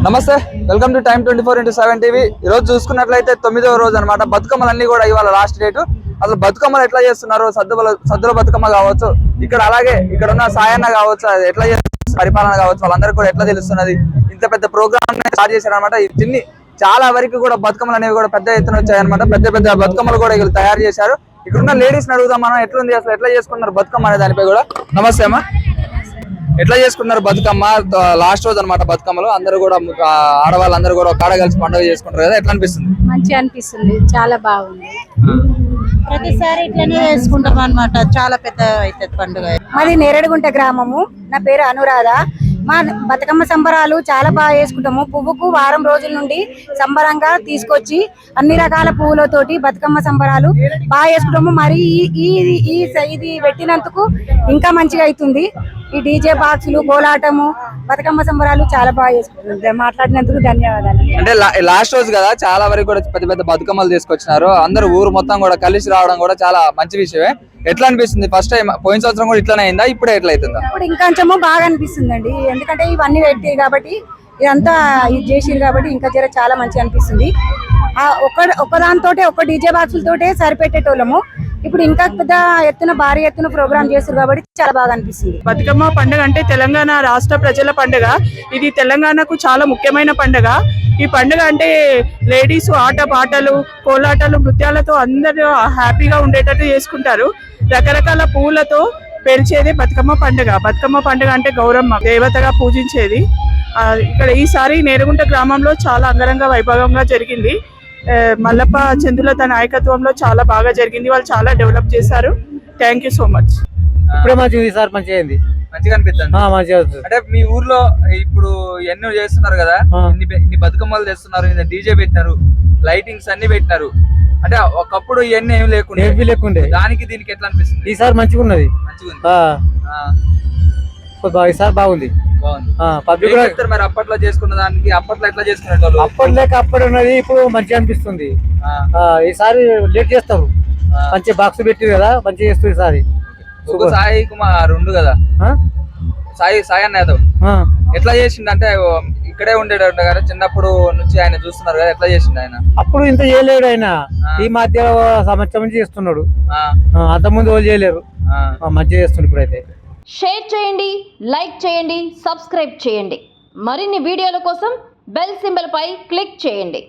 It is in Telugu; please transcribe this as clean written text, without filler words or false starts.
నమస్తే, welcome to time 24x7 TV. ఈ రోజు చూసుకున్నట్లయితే 9వ రోజు అనమాట. బతుకమ్మలన్నీ కూడా ఇవాళ లాస్ట్ డేట్. అసలు బతుకమ్మలు ఎట్లా చేస్తున్నారు, సద్దుల బతుకమ్మ కావచ్చు, ఇక్కడ అలాగే ఇక్కడ ఉన్న సాయన్న కావచ్చు, అది ఎట్లా చేస్తున్నారు, పరిపాలన కావచ్చు, వాళ్ళందరికీ కూడా ఎట్లా తెలుస్తున్నది. ఇంత పెద్ద ప్రోగ్రామ్ స్టార్ట్ చేశారనమాట. దీన్ని చాలా వరకు కూడా బతుకమ్మలు అనేవి కూడా పెద్ద ఎత్తున వచ్చాయన్నమాట. పెద్ద పెద్ద బతుకమ్మలు కూడా వీళ్ళు తయారు చేశారు. ఇక్కడ ఉన్న లేడీస్ అడుగుదాం మనం, ఎట్లుంది అసలు, ఎట్లా చేసుకున్నారు బతుకమ్మ అనే దానిపై కూడా. నమస్తే అమ్మా, ఎట్లా చేసుకున్నారు బతుకమ్మ? లాస్ట్ రోజు అనమాట బతుకమ్మలు. అందరూ కూడా ఆడవాళ్ళందరూ కూడా కాడ కలిసి పండుగ చేసుకుంటారు కదా, ఎట్లా అనిపిస్తుంది? మంచిగా అనిపిస్తుంది, చాలా బాగుంది. ప్రతిసారి ఇట్లనే చేసుకుంటాం అనమాట. చాలా పెద్ద అవుతుంది పండుగ. మాది నేరేడుగుంట గ్రామము. నా పేరు అనురాధ. మా బతుకమ్మ సంబరాలు చాలా బాగా చేసుకుంటాము. పువ్వుకు వారం రోజుల నుండి సంబరంగా తీసుకొచ్చి అన్ని రకాల పువ్వులతోటి బతుకమ్మ సంబరాలు బాగా చేసుకుంటాము. మరి ఇది పెట్టినందుకు ఇంకా మంచిగా అవుతుంది. ఈ డీజే బాక్సులు, కోలాటము, బతుకమ్మ సంబరాలు చాలా బాగా చేసుకుంటుంది. మాట్లాడినందుకు ధన్యవాదాలు. అంటే లాస్ట్ రోజు కదా, చాలా వరకు కూడా పెద్ద పెద్ద బతుకమ్మలు తీసుకొచ్చినారు. అందరూ ఊరు మొత్తం కూడా కలిసి రావడం కూడా చాలా మంచి విషయమే. ఎట్లా అనిపిస్తుంది? ఫస్ట్ టైం పోయిన సంవత్సరం కూడా ఇట్లానే అయిందా, ఇప్పుడే ఎట్లా అవుతుందా? ఇప్పుడు ఇంకొంచెము బాగా అనిపిస్తుంది అండి. ఎందుకంటే ఇవన్నీ పెట్టి కాబట్టి, ఇదంతా ఇది చేసిరు కాబట్టి ఇంకా చాలా మంచిగా అనిపిస్తుంది. ఒక్కదాంతో ఒక్క డీజే బాక్సులతోటే సరిపెట్టేటోళ్ళము. ఇప్పుడు ఇంకా పెద్ద ఎత్తున భారీ ఎత్తున ప్రోగ్రామ్ చేస్తారు కాబట్టి చాలా బాగా అనిపిస్తుంది. బతుకమ్మ పండుగ అంటే తెలంగాణ రాష్ట్ర ప్రజల పండుగ. ఇది తెలంగాణకు చాలా ముఖ్యమైన పండుగ. ఈ పండుగ అంటే లేడీస్ ఆట పాటలు, కోలాటలు, నృత్యాలతో అందరూ హ్యాపీగా ఉండేటట్టు చేసుకుంటారు. రకరకాల పువ్వులతో పెరిచేది బతుకమ్మ పండుగ. బతుకమ్మ పండుగ అంటే గౌరమ్మ దేవతగా పూజించేది. ఇక్కడ ఈసారి నేరుగుంట గ్రామంలో చాలా అంగరంగ వైభవంగా జరిగింది. మల్లప్ప చందుల తన నాయకత్వంలో చాలా బాగా జరిగింది. వాళ్ళు చాలా డెవలప్ చేశారు. Thank you so much. ఇప్పుడే మంచిగా సార్, మంచిగా అయింది, మంచిగా అనిపిస్తుంది. అంటే మీ ఊర్లో ఇప్పుడు ఎన్నో చేస్తున్నారు కదా, ఇన్ని బతుకమ్మలు చేస్తున్నారు, డీజే పెట్టినారు, లైటింగ్స్ అన్ని పెట్టినారు. అంటే ఒకప్పుడు ఇవన్నీ ఏమి లేకుండే, దానికి దీనికి ఎట్లా అనిపిస్తుంది? ఈసారి మంచిగా ఉన్నది, ఈసారి బాగుంది. మరి అప్పట్లో చేసుకున్న దానికి అప్పట్లో ఎట్లా చేసుకునేటోళ్ళు? అప్పటి ఉన్నది ఇప్పుడు మంచిగా అనిపిస్తుంది. ఈసారి లేట్ చేస్తారు, మంచి బాక్స్ పెట్టి కదా, మంచిగా చేస్తుంది ఈసారి. సాయి కుమార్ ఉండు కదా, సాయన్న యాదవ్ ఎట్లా చేసిండు? అంటే ఇక్కడే ఉండేట కదా, చిన్నప్పుడు నుంచి ఆయన చూస్తున్నారు కదా, ఎట్లా చేసిండు ఆయన? అప్పుడు ఇంత చేయలేడు ఆయన, ఈ మధ్య సంవత్సరం నుంచి చేస్తున్నాడు. అంతకుముందు వాళ్ళు చేయలేరు, మంచిగా చేస్తుండ్రు ఇప్పుడైతే. షేర్ చేయండి, లైక్ చేయండి, సబ్స్క్రైబ్ చేయండి. మరిన్ని వీడియోల కోసం బెల్ సింబల్ పై క్లిక్ చేయండి.